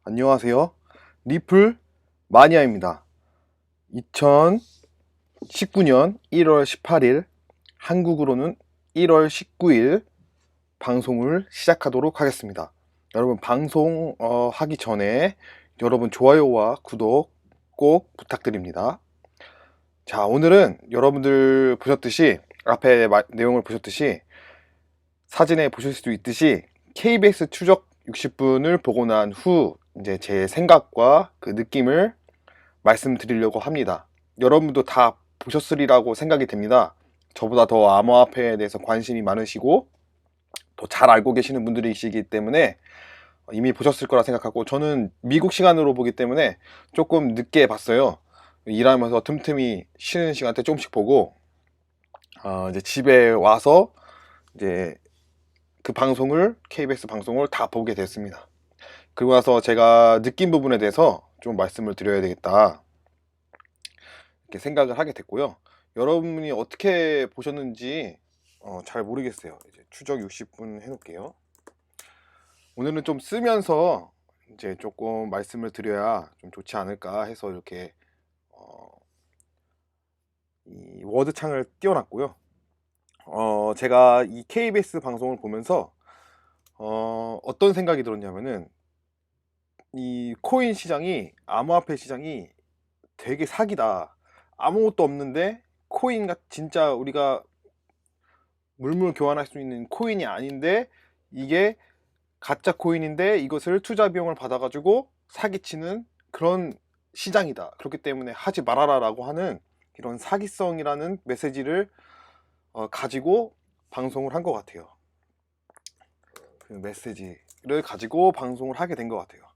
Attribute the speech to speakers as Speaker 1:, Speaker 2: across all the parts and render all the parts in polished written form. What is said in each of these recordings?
Speaker 1: 안녕하세요. 리플 마니아입니다. 2019년 1월 18일, 한국으로는 1월 19일 방송을 시작하도록 하겠습니다. 여러분 방송 하기 전에 여러분 좋아요와 구독 꼭 부탁드립니다. 자, 오늘은 여러분들 보셨듯이 앞에 내용을 보셨듯이 사진에 보실 수도 있듯이 KBS 추적 60분을 보고 난 후 이제 제 생각과 그 느낌을 말씀드리려고 합니다. 여러분도 다 보셨으리라고 생각이 됩니다. 저보다 더 암호화폐에 대해서 관심이 많으시고 더 잘 알고 계시는 분들이시기 때문에 이미 보셨을 거라 생각하고, 저는 미국 시간으로 보기 때문에 조금 늦게 봤어요. 일하면서 틈틈이 쉬는 시간 때 조금씩 보고 이제 집에 와서 이제 그 방송을, KBS 방송을 다 보게 됐습니다. 그리고 나서 제가 느낀 부분에 대해서 좀 말씀을 드려야 되겠다 이렇게 생각을 하게 됐고요. 여러분이 어떻게 보셨는지 잘 모르겠어요. 이제 추적 60분 해놓을게요. 오늘은 좀 쓰면서 이제 조금 말씀을 드려야 좀 좋지 않을까 해서 이렇게 이 워드 창을 띄워놨고요. 제가 이 KBS 방송을 보면서 어떤 생각이 들었냐면은, 이 코인 시장이, 암호화폐 시장이 되게 사기다. 아무것도 없는데 코인가, 진짜 우리가 물물 교환할 수 있는 코인이 아닌데 이게 가짜 코인인데 이것을 투자 비용을 받아가지고 사기치는 그런 시장이다. 그렇기 때문에 하지 말아라 라고 하는 이런 사기성이라는 메시지를 가지고 방송을 한 것 같아요. 그 메시지를 가지고 방송을 하게 된 것 같아요.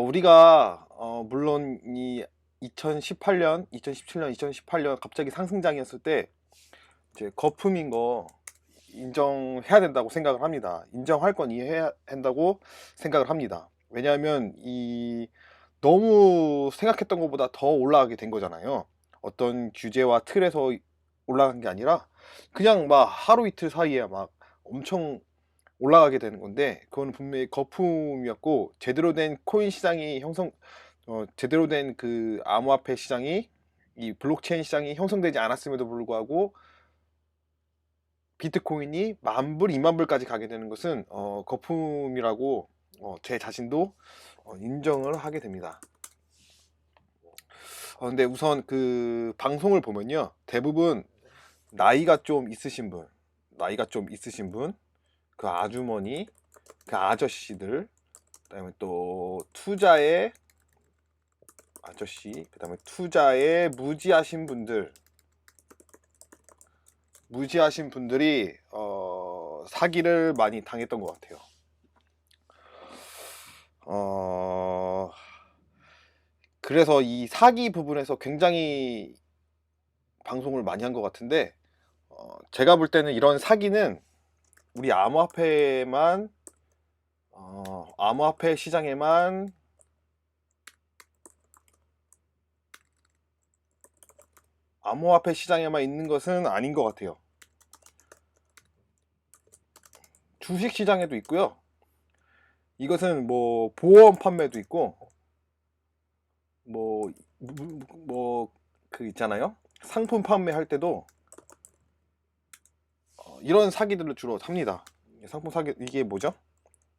Speaker 1: 우리가 물론 이 2018년, 2017년, 2018년 갑자기 상승장이었을 때 이제 거품인 거 인정해야 된다고 생각을 합니다. 인정할 건 이해해야 한다고 생각을 합니다. 왜냐하면 이 너무 생각했던 것보다 더 올라가게 된 거잖아요. 어떤 규제와 틀에서 올라간 게 아니라 그냥 막 하루 이틀 사이에 막 엄청 올라가게 되는 건데, 그건 분명히 거품이었고, 제대로 된 코인 시장이 제대로 된 그 암호화폐 시장이, 이 블록체인 시장이 형성되지 않았음에도 불구하고 비트코인이 10,000불, 20,000불까지 가게 되는 것은 거품이라고 제 자신도 인정을 하게 됩니다. 근데 우선 그 방송을 보면요, 대부분 나이가 좀 있으신 분, 그 아주머니, 그 아저씨들, 그다음에 또 투자의 아저씨, 그다음에 투자에 무지하신 분들이 사기를 많이 당했던 것 같아요. 그래서 이 사기 부분에서 굉장히 방송을 많이 한 것 같은데, 제가 볼 때는 이런 사기는 우리 암호화폐 시장에만 있는 것은 아닌 것 같아요. 주식 시장에도 있고요. 이것은 뭐 보험 판매도 있고, 뭐 그 있잖아요, 상품 판매할 때도 이런 사기들을 주로 삽니다. 상품 사기, 이게 뭐죠?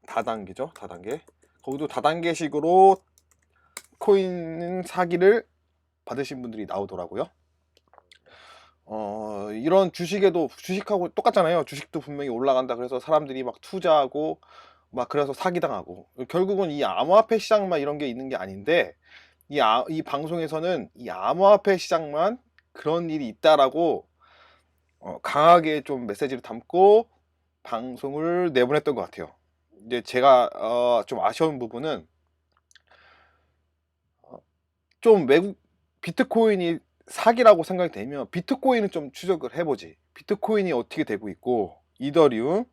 Speaker 1: 다단계죠. 다단계. 거기도 다단계식으로 코인 사기를 받으신 분들이 나오더라고요. 이런 주식하고 똑같잖아요. 주식도 분명히 올라간다 그래서 사람들이 막 투자하고 막 그래서 사기당하고, 결국은 이 암호화폐 시장만 이런 게 있는 게 아닌데, 이 방송에서는 이 암호화폐 시장만 그런 일이 있다라고 강하게 좀 메시지를 담고 방송을 내보냈던 것 같아요. 이제 제가 좀 아쉬운 부분은, 좀 외국 비트코인이 사기라고 생각이 되면 비트코인은 좀 추적을 해보지. 비트코인이 어떻게 되고 있고, 이더리움,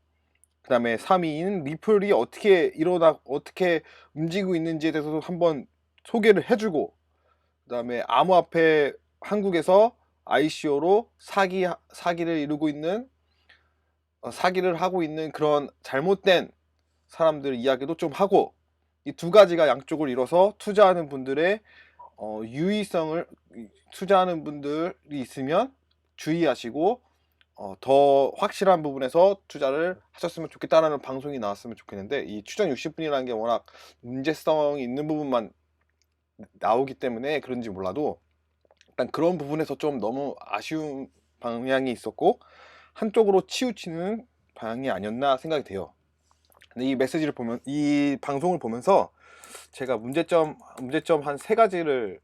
Speaker 1: 그 다음에 3위인 리플이 어떻게 움직이고 있는지에 대해서도 한번 소개를 해주고, 그 다음에 암호화폐 한국에서 ICO로 사기를 이루고 있는, 사기를 하고 있는 그런 잘못된 사람들 이야기도 좀 하고, 이 두 가지가 양쪽을 이뤄서 투자하는 분들의 유의성을, 투자하는 분들이 있으면 주의하시고 더 확실한 부분에서 투자를 하셨으면 좋겠다라는 방송이 나왔으면 좋겠는데, 이 추정 60분이라는 게 워낙 문제성이 있는 부분만 나오기 때문에 그런지 몰라도 일단 그런 부분에서 좀 너무 아쉬운 방향이 있었고 한쪽으로 치우치는 방향이 아니었나 생각이 돼요. 근데 이 메시지를 보면, 이 방송을 보면서 제가 문제점 한 세 가지를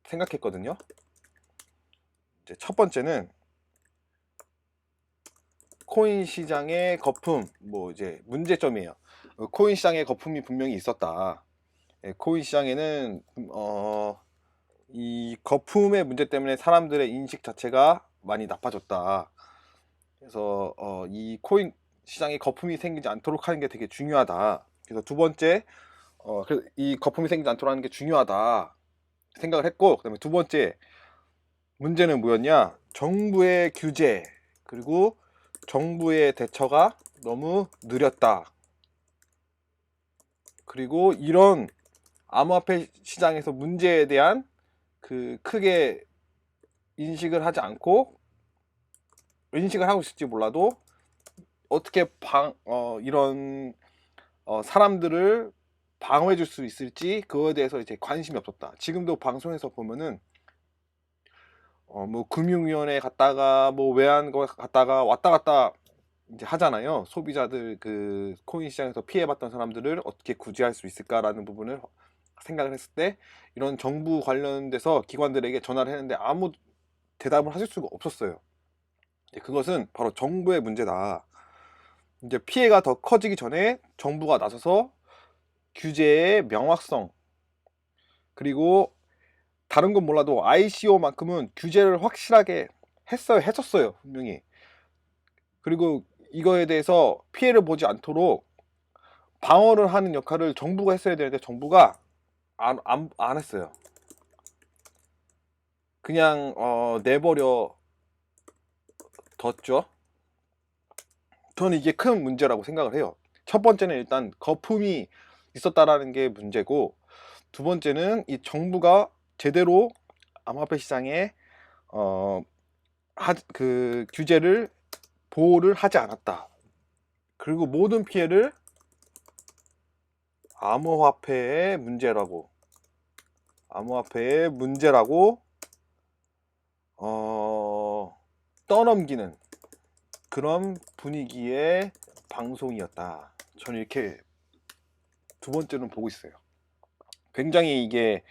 Speaker 1: 생각했거든요. 이제 첫 번째는 코인 시장의 거품, 뭐 이제 문제점이에요. 코인 시장의 거품이 분명히 있었다. 코인 시장에는 이 거품의 문제 때문에 사람들의 인식 자체가 많이 나빠졌다. 그래서 이 코인 시장에 거품이 생기지 않도록 하는 게 되게 중요하다. 그래서 두 번째, 이 거품이 생기지 않도록 하는 게 중요하다 생각을 했고, 그다음에 두 번째 문제는 뭐였냐? 정부의 규제, 그리고 정부의 대처가 너무 느렸다. 그리고 이런 암호화폐 시장에서 문제에 대한 크게 인식을 하지 않고, 인식을 하고 있을지 몰라도 어떻게 이런 사람들을 방어해 줄 수 있을지 그거에 대해서 이제 관심이 없었다. 지금도 방송에서 보면은 뭐 금융위원회 갔다가 뭐 외환거 갔다가 왔다 갔다 이제 하잖아요. 소비자들, 그 코인 시장에서 피해봤던 사람들을 어떻게 구제할 수 있을까라는 부분을 생각을 했을 때, 이런 정부 관련돼서 기관들에게 전화를 했는데 아무 대답을 하실 수가 없었어요. 그것은 바로 정부의 문제다. 이제 피해가 더 커지기 전에 정부가 나서서 규제의 명확성, 그리고 다른 건 몰라도 ICO만큼은 규제를 확실하게 했었어요, 분명히. 그리고 이거에 대해서 피해를 보지 않도록 방어를 하는 역할을 정부가 했어야 되는데 정부가 안 했어요. 그냥 내버려 뒀죠. 저는 이게 큰 문제라고 생각을 해요. 첫 번째는 일단 거품이 있었다라는 게 문제고, 두 번째는 이 정부가 제대로 암호화폐 시장에 그 규제를 보호를 하지 않았다. 그리고 모든 피해를 암호화폐의 문제라고 떠넘기는 그런 분위기의 방송이었다. 저는 이렇게 두 번째는 보고 있어요. 굉장히 이게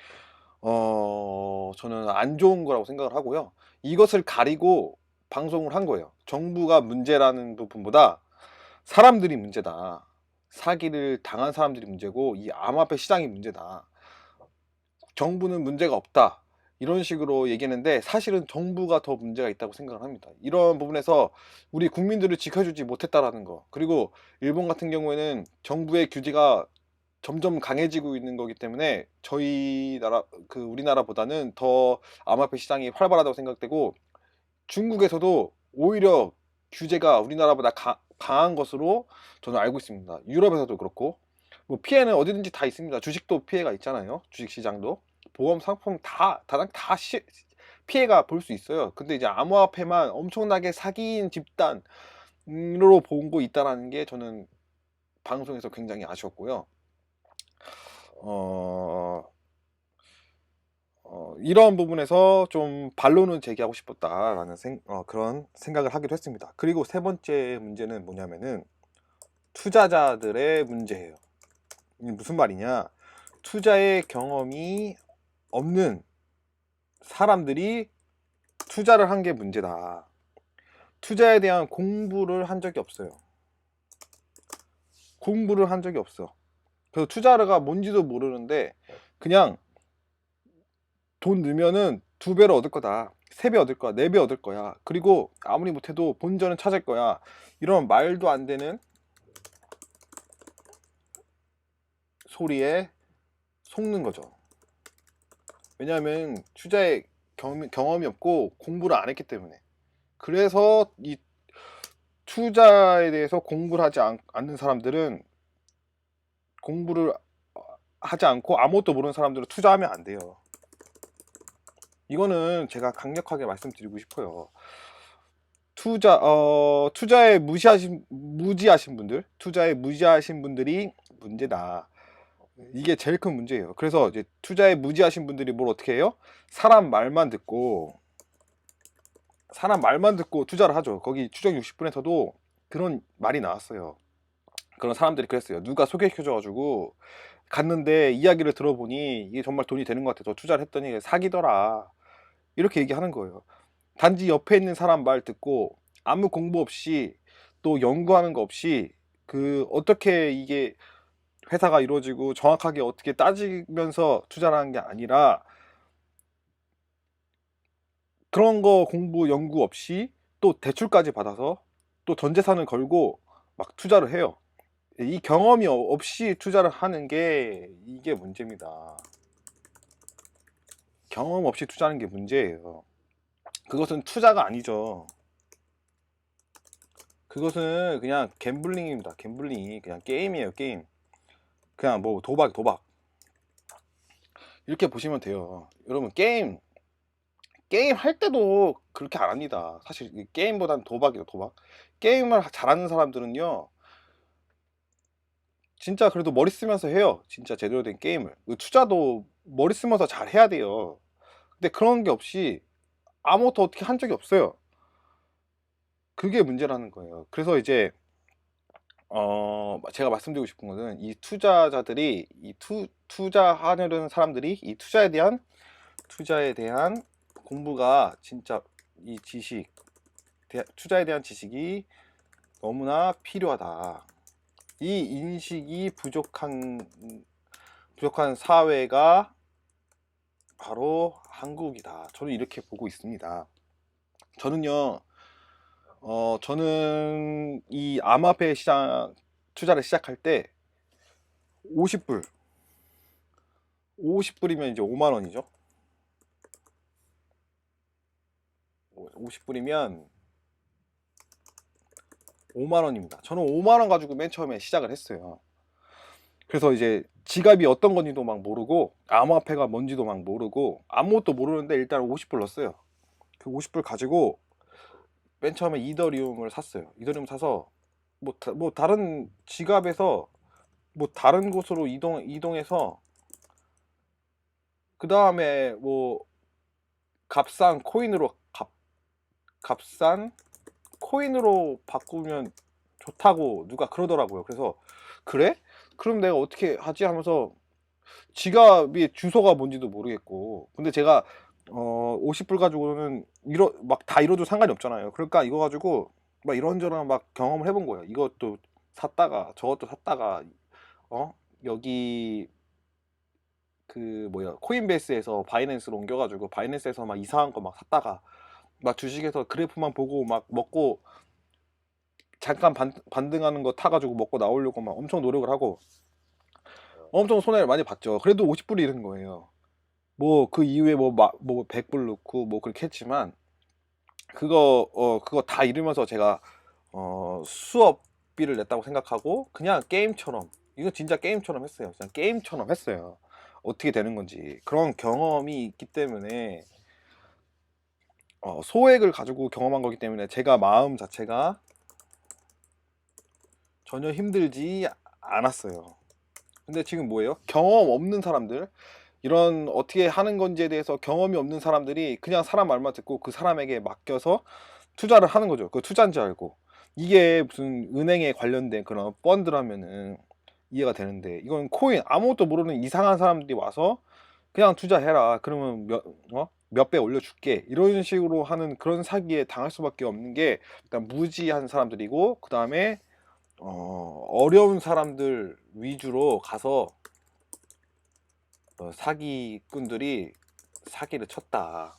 Speaker 1: 저는 안 좋은 거라고 생각을 하고요. 이것을 가리고 방송을 한 거예요. 정부가 문제라는 부분보다 사람들이 문제다. 사기를 당한 사람들이 문제고 이 암호화폐 시장이 문제다. 정부는 문제가 없다. 이런 식으로 얘기했는데 사실은 정부가 더 문제가 있다고 생각을 합니다. 이런 부분에서 우리 국민들을 지켜주지 못했다라는 거. 그리고 일본 같은 경우에는 정부의 규제가 점점 강해지고 있는 거기 때문에 저희 나라, 우리나라보다는 더 암호화폐 시장이 활발하다고 생각되고, 중국에서도 오히려 규제가 우리나라보다 강한 것으로 저는 알고 있습니다. 유럽에서도 그렇고, 뭐 피해는 어디든지 다 있습니다. 주식도 피해가 있잖아요. 주식 시장도 보험 상품 다 피해가 볼 수 있어요. 근데 이제 암호화폐만 엄청나게 사기인 집단으로 보고 있다는 게 저는 방송에서 굉장히 아쉬웠고요. 이런 부분에서 좀 반론을 제기하고 싶었다라는 그런 생각을 하기도 했습니다. 그리고 세 번째 문제는 뭐냐면은 투자자들의 문제예요. 이게 무슨 말이냐? 투자의 경험이 없는 사람들이 투자를 한 게 문제다. 투자에 대한 공부를 한 적이 없어요. 공부를 한 적이 없어. 그래서 투자가 뭔지도 모르는데 그냥 돈 넣으면은 2배로 얻을 거다, 3배 얻을 거야, 4배 얻을 거야, 그리고 아무리 못해도 본전은 찾을 거야, 이런 말도 안 되는 소리에 속는 거죠. 왜냐하면 투자에 경험이 없고 공부를 안 했기 때문에. 그래서 이 투자에 대해서 공부를 하지 않는 사람들은 공부를 하지 않고 아무것도 모르는 사람들은 투자하면 안 돼요. 이거는 제가 강력하게 말씀드리고 싶어요. 투자에 무지하신 분들, 투자에 무지하신 분들이 문제다. 이게 제일 큰 문제예요. 그래서 이제 투자에 무지하신 분들이 뭘 어떻게 해요? 사람 말만 듣고 투자를 하죠. 거기 추정 60분에서도 그런 말이 나왔어요. 그런 사람들이 그랬어요. 누가 소개시켜줘가지고 갔는데 이야기를 들어보니 이게 정말 돈이 되는 것 같아. 저 투자를 했더니 사기더라. 이렇게 얘기하는 거예요. 단지 옆에 있는 사람 말 듣고 아무 공부 없이 또 연구하는 거 없이 그 어떻게 이게 회사가 이루어지고 정확하게 어떻게 따지면서 투자를 하는 게 아니라 그런 거 공부 연구 없이 또 대출까지 받아서 또 전 재산을 걸고 막 투자를 해요. 이 경험이 없이 투자를 하는 게 이게 문제입니다. 경험 없이 투자하는 게 문제예요. 그것은 투자가 아니죠. 그것은 그냥 갬블링입니다. 갬블링이 그냥 게임이에요. 게임. 그냥 뭐 도박 이렇게 보시면 돼요. 여러분 게임 할 때도 그렇게 안 합니다. 사실 게임보다는 도박이죠. 도박. 게임을 잘하는 사람들은요 진짜 그래도 머리 쓰면서 해요. 진짜 제대로 된 게임을. 투자도 머리 쓰면서 잘 해야 돼요. 근데 그런 게 없이 아무것도 어떻게 한 적이 없어요. 그게 문제라는 거예요. 그래서 이제 제가 말씀드리고 싶은 것은 이 투자자들이 투자하려는 사람들이 이 투자에 대한 공부가 진짜 이 투자에 대한 지식이 너무나 필요하다. 이 인식이 부족한 사회가 바로 한국이다. 저는 이렇게 보고 있습니다. 저는요, 저는 이 암호화폐 시장 투자를 시작할 때 50불, 50불이면 이제 5만 원이죠. 50불이면 5만 원입니다. 저는 5만 원 가지고 맨 처음에 시작을 했어요. 그래서 이제 지갑이 어떤 건지도 막 모르고 암호화폐가 뭔지도 막 모르고 아무것도 모르는데 일단 50불 넣었어요. 그 50불 가지고 맨 처음에 이더리움을 샀어요. 이더리움 사서 뭐 다른 지갑에서 뭐 다른 곳으로 이동해서 그 다음에 뭐 값싼 코인으로 바꾸면 좋다고 누가 그러더라고요. 그래서 그래? 그럼 내가 어떻게 하지 하면서 지갑이 주소가 뭔지도 모르겠고 근데 제가 50불 가지고는 막 다 이뤄도 상관이 없잖아요. 그러니까 이거 가지고 막 이런저런 막 경험을 해본 거예요. 이것도 샀다가 저것도 샀다가 여기 그 뭐야 코인베이스에서 바이낸스로 옮겨가지고 바이낸스에서 막 이상한 거 막 샀다가 막 주식에서 그래프만 보고 막 먹고 잠깐 반등하는 거 타가지고 먹고 나오려고 막 엄청 노력을 하고 엄청 손해를 많이 봤죠. 그래도 50불이 이른 거예요. 뭐 그 이후에 뭐 100불 넣고 뭐 그렇게 했지만 그거 다 잃으면서 제가 수업비를 냈다고 생각하고 그냥 게임처럼 이거 진짜 게임처럼 했어요. 그냥 게임처럼 했어요. 어떻게 되는 건지 그런 경험이 있기 때문에 소액을 가지고 경험한 거기 때문에 제가 마음 자체가 전혀 힘들지 않았어요. 근데 지금 뭐예요? 경험 없는 사람들 이런 어떻게 하는 건지에 대해서 경험이 없는 사람들이 그냥 사람 말만 듣고 그 사람에게 맡겨서 투자를 하는 거죠. 그 투자인 줄 알고 이게 무슨 은행에 관련된 그런 펀드라면은 이해가 되는데 이건 코인 아무것도 모르는 이상한 사람들이 와서 그냥 투자해라 그러면 몇 배 올려줄게 이런 식으로 하는 그런 사기에 당할 수밖에 없는 게 일단 무지한 사람들이고 그 다음에 어려운 사람들 위주로 가서 사기꾼들이 사기를 쳤다.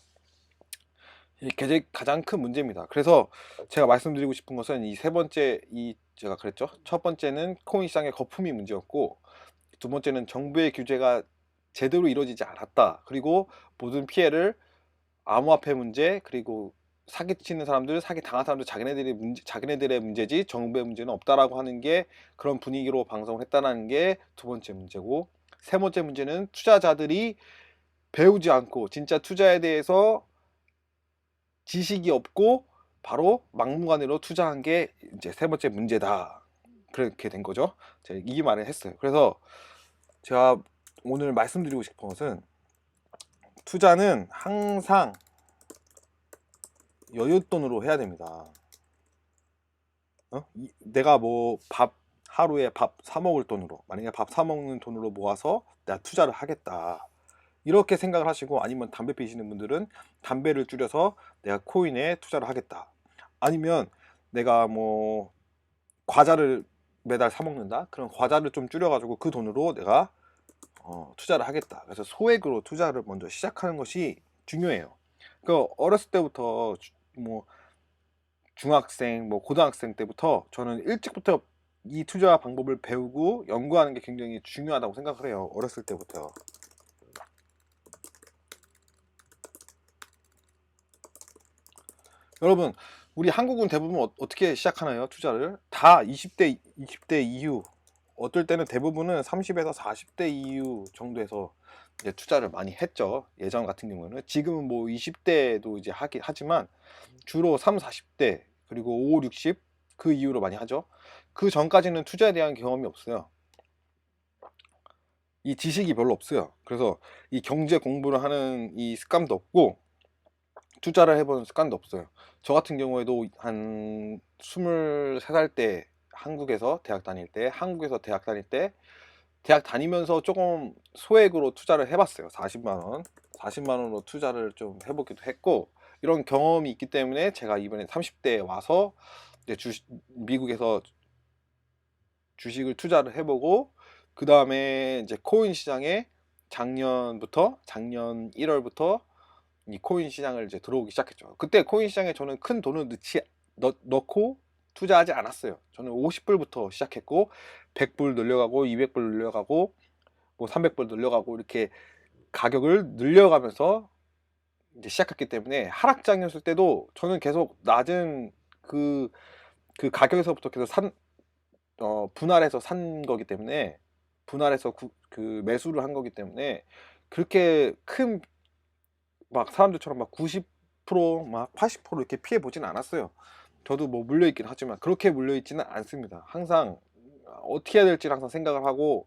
Speaker 1: 이게 가장 큰 문제입니다. 그래서 제가 말씀드리고 싶은 것은 이 세 번째 제가 그랬죠. 첫 번째는 코인 시장의 거품이 문제였고 두 번째는 정부의 규제가 제대로 이루어지지 않았다. 그리고 모든 피해를 암호화폐 문제 그리고 사기치는 사람들, 사기 당한 사람들 자기네들의 문제지 정부의 문제는 없다라고 하는 게 그런 분위기로 방송을 했다는 게 두 번째 문제고, 세 번째 문제는 투자자들이 배우지 않고 진짜 투자에 대해서 지식이 없고 바로 막무가내로 투자한 게 이제 세 번째 문제다. 그렇게 된 거죠. 제가 이 말을 했어요. 그래서 제가 오늘 말씀드리고 싶은 것은, 투자는 항상 여윳돈으로 해야 됩니다. 내가 뭐 하루에 밥 사 먹을 돈으로, 만약에 밥 사 먹는 돈으로 모아서 내가 투자를 하겠다, 이렇게 생각을 하시고, 아니면 담배 피시는 분들은 담배를 줄여서 내가 코인에 투자를 하겠다, 아니면 내가 뭐 과자를 매달 사 먹는다, 그런 과자를 좀 줄여가지고 그 돈으로 내가 투자를 하겠다. 그래서 소액으로 투자를 먼저 시작하는 것이 중요해요. 그 어렸을 때부터 뭐 중학생, 뭐 고등학생 때부터 저는 일찍부터 이 투자 방법을 배우고 연구하는 게 굉장히 중요하다고 생각을 해요. 어렸을 때부터. 여러분, 우리 한국은 대부분 어떻게 시작하나요? 투자를 다 20대 이후, 어떨 때는 대부분은 30에서 40대 이후 정도에서 이제 투자를 많이 했죠. 예전 같은 경우는. 지금은 뭐 20대도 이제 하지만 주로 3, 40대, 그리고 5, 60, 그 이후로 많이 하죠. 그 전까지는 투자에 대한 경험이 없어요. 이 지식이 별로 없어요. 그래서 이 경제 공부를 하는 이 습관도 없고, 투자를 해보는 습관도 없어요. 저 같은 경우에도 한 23살 때 한국에서 대학 다닐 때, 대학 다니면서 조금 소액으로 투자를 해봤어요. 40만 원으로 투자를 좀 해보기도 했고, 이런 경험이 있기 때문에 제가 이번에 30대에 와서 이제 미국에서 주식을 투자를 해보고, 그 다음에 이제 코인 시장에 작년 1월부터 이 코인 시장을 이제 들어오기 시작했죠. 그때 코인 시장에 저는 큰 돈을 넣고 투자하지 않았어요. 저는 50불부터 시작했고, 100불 늘려가고, 200불 늘려가고, 뭐 300불 늘려가고, 이렇게 가격을 늘려가면서 이제 시작했기 때문에, 하락장이었을 때도 저는 계속 낮은 그 가격에서부터 계속 분할해서 산 거기 때문에, 분할해서 그 매수를 한 거기 때문에, 그렇게 큰 막 사람들처럼 막 90%막 80% 이렇게 피해 보진 않았어요. 저도 뭐 물려 있긴 하지만 그렇게 물려 있지는 않습니다. 항상 어떻게 해야 될지 항상 생각을 하고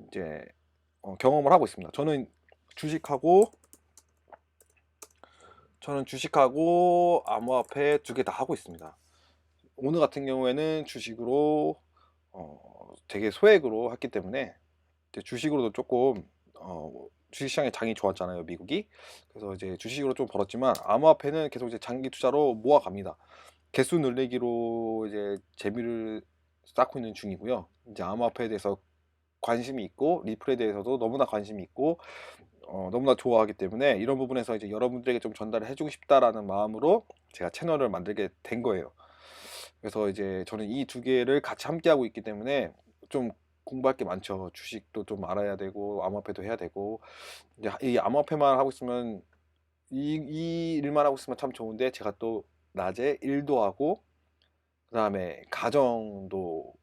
Speaker 1: 이제 경험을 하고 있습니다. 저는 주식하고 암호화폐 두 개 다 하고 있습니다. 오늘 같은 경우에는 주식으로 되게 소액으로 했기 때문에, 이제 주식으로도 조금 주식시장의 장이 좋았잖아요, 미국이. 그래서 이제 주식으로 좀 벌었지만, 암호화폐는 계속 이제 장기 투자로 모아갑니다. 개수 늘리기로 이제 재미를 쌓고 있는 중이고요. 이제 암호화폐에 대해서 관심이 있고, 리플에 대해서도 너무나 관심이 있고, 너무나 좋아하기 때문에, 이런 부분에서 이제 여러분들에게 좀 전달을 해주고 싶다라는 마음으로 제가 채널을 만들게 된 거예요. 그래서 이제 저는 이 두 개를 같이 함께 하고 있기 때문에 좀 공부할 게 많죠. 주식도 좀 알아야 되고, 암호화폐도 해야 되고. 이제 이 암호화폐만 하고 있으면, 이 일만 하고 있으면 참 좋은데, 제가 또 낮에 일도 하고, 그 다음에 가정도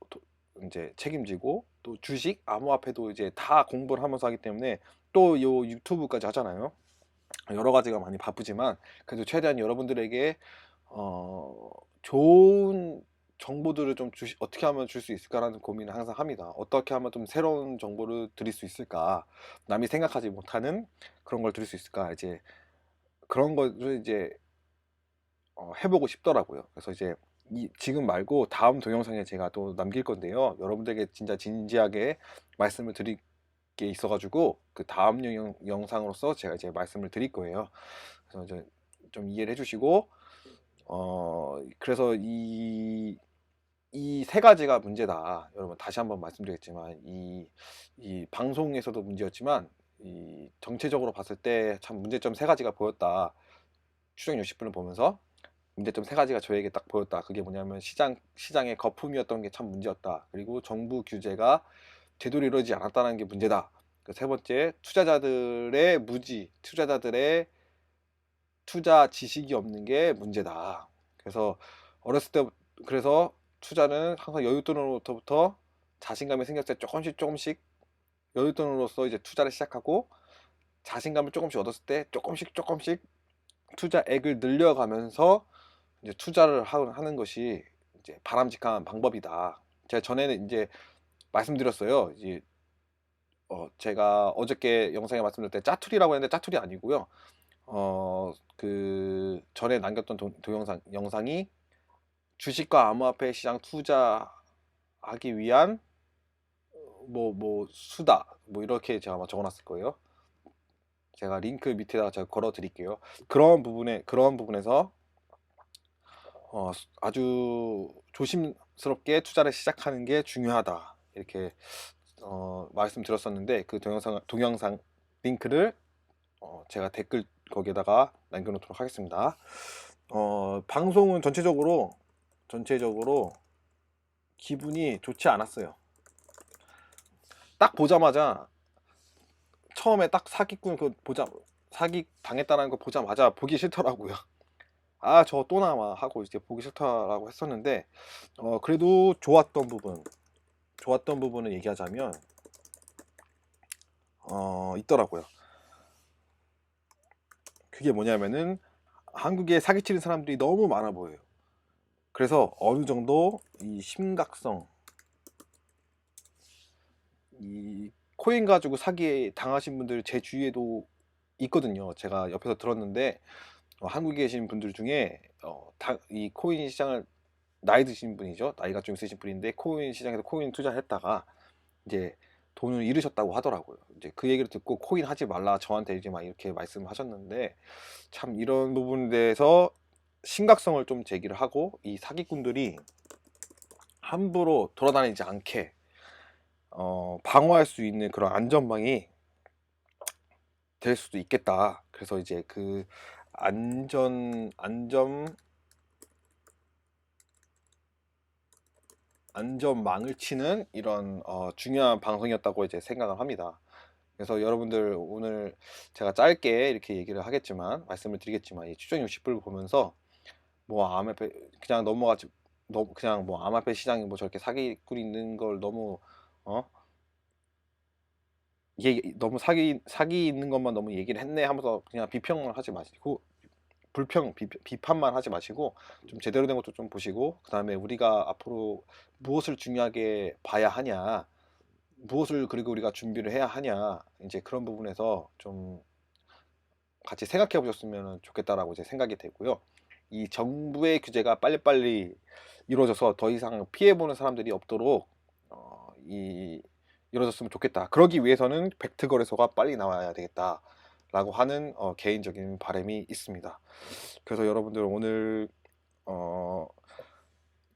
Speaker 1: 이제 책임지고, 또 주식, 암호화폐도 이제 다 공부를 하면서 하기 때문에, 또 요 유튜브까지 하잖아요. 여러 가지가 많이 바쁘지만, 그래도 최대한 여러분들에게 좋은 정보들을 좀 어떻게 하면 줄 수 있을까라는 고민을 항상 합니다. 어떻게 하면 좀 새로운 정보를 드릴 수 있을까? 남이 생각하지 못하는 그런 걸 드릴 수 있을까? 이제 그런 거를 이제 해보고 싶더라고요. 그래서 이제 지금 말고 다음 동영상에 제가 또 남길 건데요. 여러분들에게 진짜 진지하게 말씀을 드릴 게 있어가지고, 그 다음 영상으로서 제가 이제 말씀을 드릴 거예요. 그래서 이제 좀 이해를 해주시고, 그래서 이 세 가지가 문제다. 여러분, 다시 한번 말씀드리겠지만, 이 방송에서도 문제였지만, 이 정체적으로 봤을 때 참 문제점 세 가지가 보였다. 추정 60분을 보면서 문제점 세 가지가 저에게 딱 보였다. 그게 뭐냐면, 시장의 거품이었던 게 참 문제였다. 그리고 정부 규제가 제대로 이루어지지 않았다는 게 문제다. 그 세 번째, 투자자들의 무지, 투자자들의 투자 지식이 없는 게 문제다. 그래서 어렸을 때 그래서 투자는 항상 여윳돈으로부터 자신감이 생겼을 때 조금씩 여윳돈으로서 이제 투자를 시작하고 자신감을 조금씩 얻었을 때 조금씩 투자액을 늘려가면서 이제 투자를 하는 것이 이제 바람직한 방법이다. 제가 전에는 이제 말씀드렸어요. 이제 제가 어저께 영상에 말씀드릴 때 짜투리라고 했는데 짜투리 아니고요. 그 전에 남겼던 동영상 영상이 주식과 암호화폐 시장 투자하기 위한 뭐 수다 뭐 이렇게 제가 아마 적어놨을 거예요. 제가 링크 밑에다가 제가 걸어 드릴게요. 그런 부분에서 아주 조심스럽게 투자를 시작하는 게 중요하다 이렇게 말씀드렸었는데 그 동영상 링크를 제가 댓글 거기에다가 남겨놓도록 하겠습니다. 방송은 전체적으로 기분이 좋지 않았어요. 딱 보자마자 처음에 딱 사기꾼 사기 당했다는 거 보자마자 보기 싫더라고요. 아, 저 또 나와 하고 이제 보기 싫다라고 했었는데 그래도 좋았던 부분을 얘기하자면 있더라고요. 그게 뭐냐면은 한국에 사기치는 사람들이 너무 많아 보여요. 그래서 어느 정도 이 심각성, 이 코인 가지고 사기 당하신 분들 제 주위에도 있거든요. 제가 옆에서 들었는데 한국에 계신 분들 중에 이 코인 시장을 나이 드신 분이죠. 나이가 좀 있으신 분인데 코인 시장에서 코인 투자했다가 이제 돈을 잃으셨다고 하더라고요. 이제 그 얘기를 듣고 코인 하지 말라 저한테 이제 막 이렇게 말씀하셨는데 참 이런 부분에 대해서 심각성을 좀 제기를 하고 이 사기꾼들이 함부로 돌아다니지 않게 방어할 수 있는 그런 안전망이 될 수도 있겠다. 그래서 이제 그 안전망을 치는 이런 중요한 방송이었다고 이제 생각을 합니다. 그래서 여러분들 오늘 제가 짧게 이렇게 얘기를 하겠지만 말씀을 드리겠지만 이 추정 60불 보면서 뭐 암호화폐 그냥 넘어가지 그냥 뭐 암호화폐 시장이 뭐 저렇게 사기꾼 있는 걸 너무 이게 너무 사기 있는 것만 너무 얘기를 했네 하면서 그냥 비평을 하지 마시고 비판만 하지 마시고 좀 제대로 된 것도 좀 보시고 그 다음에 우리가 앞으로 무엇을 중요하게 봐야 하냐 무엇을 그리고 우리가 준비를 해야 하냐 이제 그런 부분에서 좀 같이 생각해 보셨으면 좋겠다라고 이제 생각이 되고요. 이 정부의 규제가 빨리빨리 이루어져서 더 이상 피해보는 사람들이 없도록 이루어졌으면 좋겠다. 그러기 위해서는 팩트 거래소가 빨리 나와야 되겠다. 라고 하는 개인적인 바람이 있습니다. 그래서 여러분들 오늘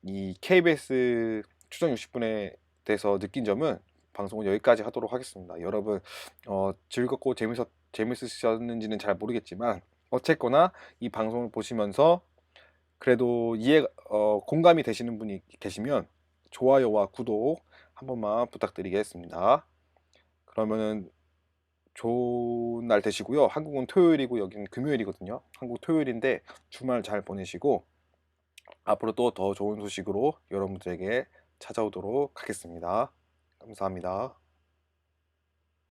Speaker 1: 이 KBS 추정 60분에 대해서 느낀 점은 방송은 여기까지 하도록 하겠습니다. 여러분 즐겁고 재밌으셨는지는 잘 모르겠지만 어쨌거나 이 방송을 보시면서 그래도 공감이 되시는 분이 계시면 좋아요와 구독 한 번만 부탁드리겠습니다. 그러면은 좋은 날 되시고요. 한국은 토요일이고 여기는 금요일이거든요. 한국 토요일인데 주말 잘 보내시고 앞으로 또 더 좋은 소식으로 여러분들에게 찾아오도록 하겠습니다. 감사합니다.